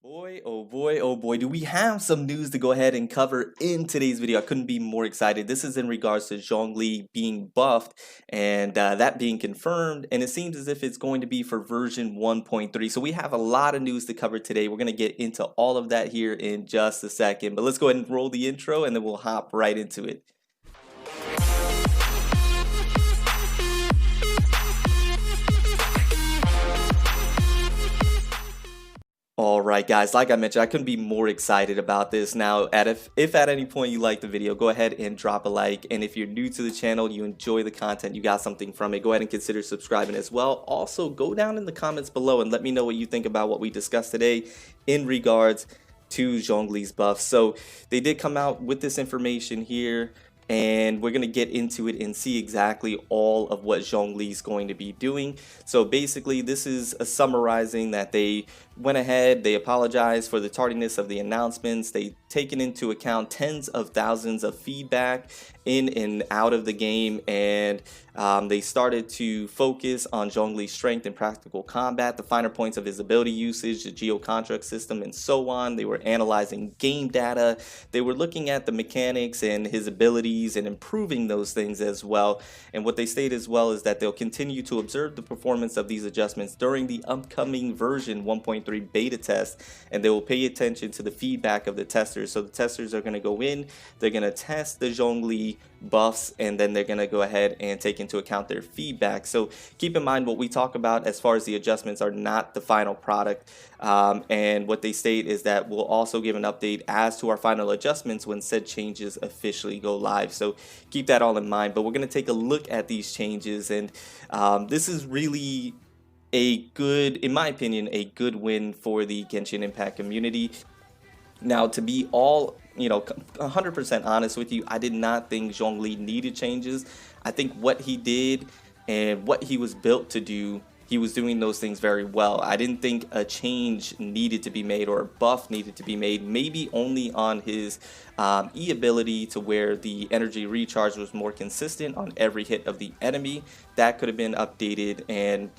Oh boy, do we have some news to go ahead and cover in today's video. I couldn't be more excited. This is in regards to Zhongli being buffed and that being confirmed, and it seems as if it's going to be for version 1.3. So we have a lot of news to cover today. We're going to get into all of that here in just a second, but let's go ahead and roll the intro and then we'll hop right into it. All right, guys, like I mentioned, I couldn't be more excited about this. Now, if at any point you like the video, go ahead and drop a like. And if you're new to the channel, you enjoy the content, you got something from it, go ahead and consider subscribing as well. Also, go down in the comments below and let me know what you think about what we discussed today in regards to Zhongli's buff. So they did come out with this information here, and we're going to get into it and see exactly all of what Zhongli is going to be doing. So basically, this is a summarizing that they went ahead, they apologized for the tardiness of the announcements, they taken into account tens of thousands of feedback in and out of the game, and they started to focus on Zhongli's strength in practical combat, the finer points of his ability usage, the geo-contract system, and so on. They were analyzing game data, they were looking at the mechanics and his abilities and improving those things as well. And what they state as well is that they'll continue to observe the performance of these adjustments during the upcoming version 1.3 beta test, and they will pay attention to the feedback of the testers. So the testers are going to go in, they're going to test the Zhongli buffs, and then they're going to go ahead and take into account their feedback. So keep in mind, what we talk about as far as the adjustments are not the final product, and what they state is that we'll also give an update as to our final adjustments when said changes officially go live. So keep that all in mind, but we're going to take a look at these changes, and this is really a good, in my opinion, a good win for the Genshin Impact community. Now, to be all 100% honest with you, I did not think Zhongli needed changes. I think what he did and what he was built to do, he was doing those things very well. I didn't think a change needed to be made or a buff needed to be made, maybe only on his E ability, to where the energy recharge was more consistent on every hit of the enemy. That could have been updated and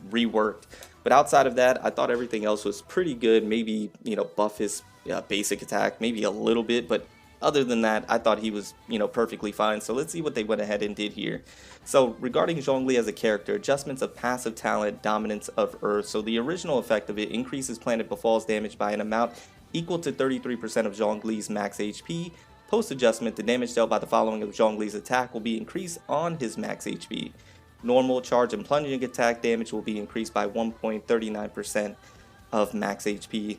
reworked. But outside of that, I thought everything else was pretty good. Maybe buff his basic attack maybe a little bit, but other than that, I thought he was, perfectly fine. So let's see what they went ahead and did here. So regarding Zhongli as a character, adjustments of passive talent, dominance of Earth. So the original effect of it increases planet befalls damage by an amount equal to 33% of Zhongli's max HP. Post adjustment, the damage dealt by the following of Zhongli's attack will be increased on his max HP. Normal, charge, and plunging attack damage will be increased by 1.39% of max HP.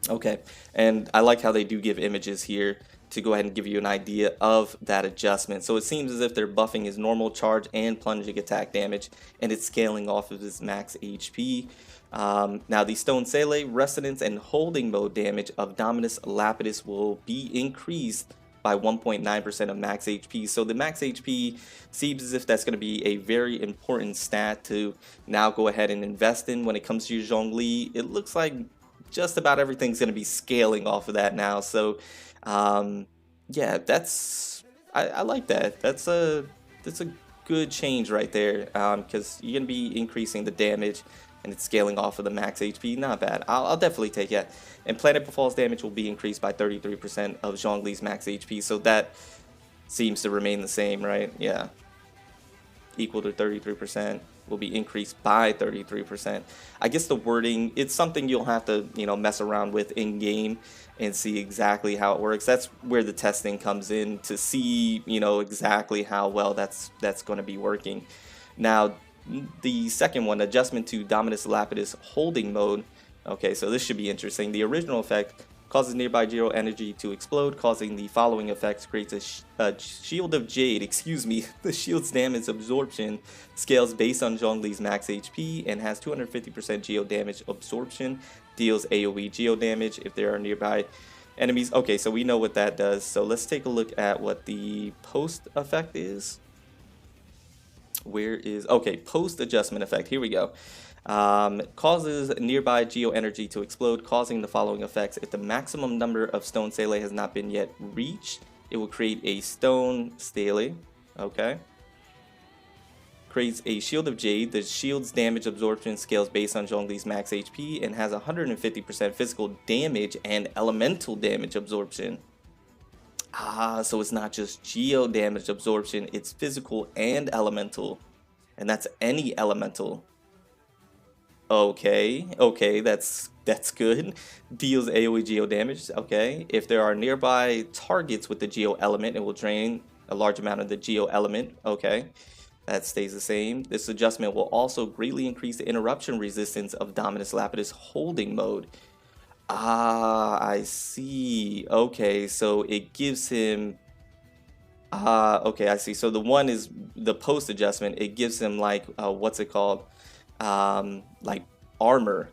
Okay, and I like how they do give images here to go ahead and give you an idea of that adjustment. So it seems as if they're buffing his normal, charge, and plunging attack damage, and it's scaling off of his max HP. Now the Stone Sele, Resonance, and Holding Mode damage of Dominus Lapidus will be increased by 1.9% of max HP. So the max HP seems as if that's going to be a very important stat to now go ahead and invest in when it comes to your Zhongli. It looks like just about everything's going to be scaling off of that now. So yeah, I like that. That's a good change right there, because you're going to be increasing the damage and it's scaling off of the max HP. Not bad. I'll definitely take it. And planet befalls damage will be increased by 33% of Zhongli's max HP. So that seems to remain the same, right? Yeah, equal to 33%. Will be increased by 33%. I guess the wording, it's something you'll have to mess around with in game and see exactly how it works. That's where the testing comes in, to see exactly how well that's going to be working. Now the second one, adjustment to Dominus Lapidus Holding Mode. Okay, so this should be interesting. The original effect causes nearby geo energy to explode, causing the following effects. Creates a shield of jade. Excuse me. The shield's damage absorption scales based on Zhongli's max HP and has 250% geo damage absorption. Deals AoE geo damage if there are nearby enemies. Okay, so we know what that does. So let's take a look at what the post effect is. Where is, okay, post adjustment effect. Here we go. Causes nearby geo energy to explode, causing the following effects. If the maximum number of Stone Stele has not been yet reached, it will create a Stone Stele. Okay. creates a Shield of Jade. The shield's damage absorption scales based on Zhongli's max HP and has 150% physical damage and elemental damage absorption. Ah, so it's not just geo damage absorption, it's physical and elemental. And that's any elemental. Okay, that's good. Deals AoE geo damage. Okay, if there are nearby targets with the geo element, it will drain a large amount of the geo element. Okay, that stays the same. This adjustment will also greatly increase the interruption resistance of Dominus Lapidus holding mode. Ah, I see. Okay, so it gives him. Okay, I see. So the one is the post adjustment. It gives him like what's it called? Like armor.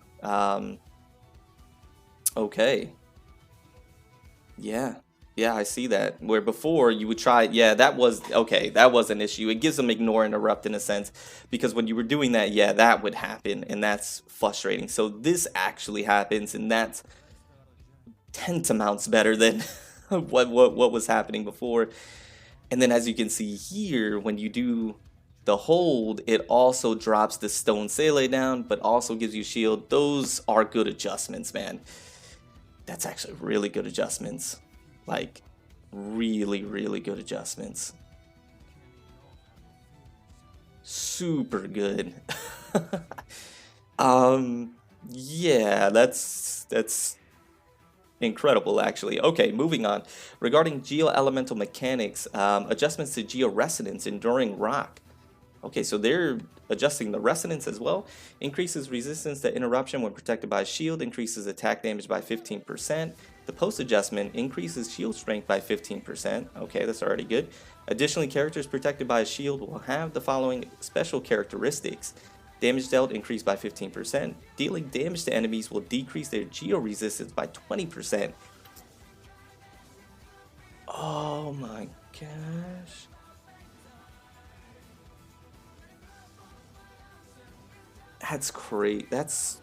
Okay. Yeah, I see that. Where before you would try, yeah, that was okay. That was an issue. It gives them ignore interrupt in a sense, because when you were doing that, yeah, that would happen, and that's frustrating. So this actually happens, and that's 10 amounts better than what was happening before. And then as you can see here, when you do the hold, it also drops the stone Sele down, but also gives you shield. Those are good adjustments, man. That's actually really good adjustments. Like, really, really good adjustments. Super good. Yeah, that's incredible, actually. Okay, moving on. Regarding geo-elemental mechanics, adjustments to Geo-Residence, Enduring Rock. Okay, so they're adjusting the resonance as well. Increases resistance to interruption when protected by a shield, increases attack damage by 15%. The post adjustment increases shield strength by 15%. Okay, that's already good. Additionally, characters protected by a shield will have the following special characteristics. Damage dealt increased by 15%. Dealing damage to enemies will decrease their geo resistance by 20%. Oh my gosh. That's great. It's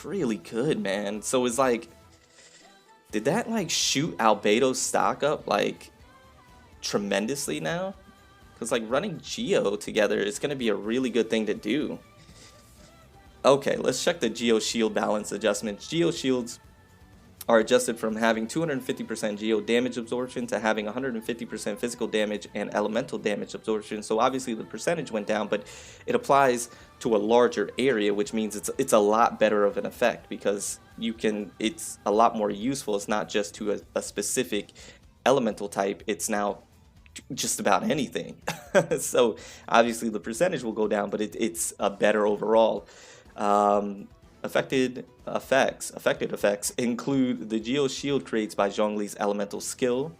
really good, man. So it's like, did that like shoot Albedo's stock up like tremendously now? Because like running Geo together is going to be a really good thing to do. Okay, let's check the Geo shield balance adjustments. Geo shields are adjusted from having 250% geo damage absorption to having 150% physical damage and elemental damage absorption. So obviously the percentage went down, but it applies to a larger area, which means it's a lot better of an effect, because it's a lot more useful. It's not just to a specific elemental type, it's now just about anything. So obviously the percentage will go down, but it's a better overall. Affected effects include the Geo Shield creates by Zhongli's elemental skill,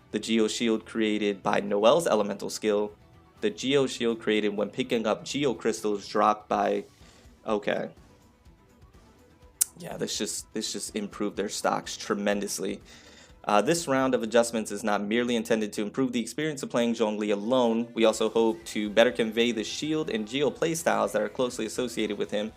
the Geo Shield created by Noelle's elemental skill, the Geo Shield created when picking up Geo crystals dropped by. Okay. Yeah, this just improved their stocks tremendously. This round of adjustments is not merely intended to improve the experience of playing Zhongli alone. We also hope to better convey the Shield and Geo playstyles that are closely associated with him,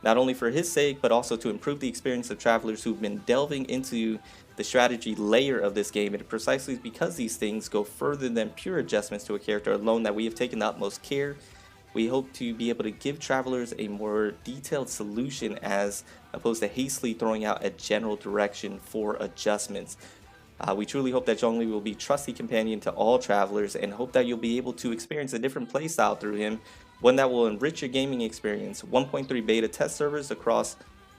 not only for his sake, but also to improve the experience of travelers who've been delving into the strategy layer of this game. And precisely because these things go further than pure adjustments to a character alone, that we have taken the utmost care. We hope to be able to give travelers a more detailed solution as opposed to hastily throwing out a general direction for adjustments. We truly hope that Zhongli will be a trusty companion to all travelers, and hope that you'll be able to experience a different playstyle through him, one that will enrich your gaming experience. 1.3 beta test servers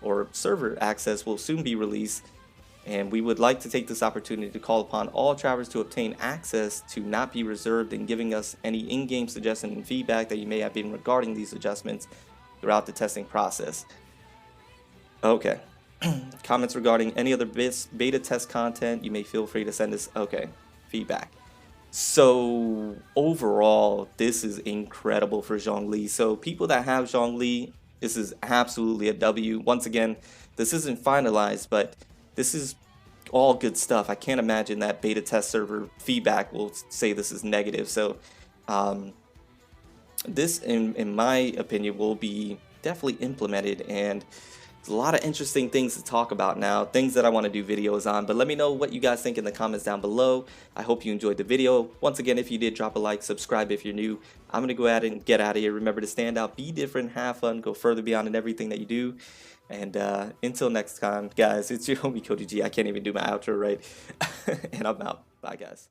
or server access will soon be released, and we would like to take this opportunity to call upon all travelers to obtain access to not be reserved in giving us any in-game suggestions and feedback that you may have been regarding these adjustments throughout the testing process. Okay. Comments regarding any other beta test content, you may feel free to send us. Okay, feedback. So overall, this is incredible for Zhongli. So people that have Zhongli, this is absolutely a W. Once again, this isn't finalized, but this is all good stuff. I can't imagine that beta test server feedback will say this is negative. So this, in my opinion, will be definitely implemented, and There's a lot of interesting things to talk about now, things that I want to do videos on, but let me know what you guys think in the comments down below. I hope you enjoyed the video. Once again, if you did, drop a like, subscribe if you're new. I'm going to go ahead and get out of here. Remember to stand out, be different, have fun, go further beyond in everything that you do. And until next time, guys, it's your homie Cody G. I can't even do my outro right. And I'm out. Bye, guys.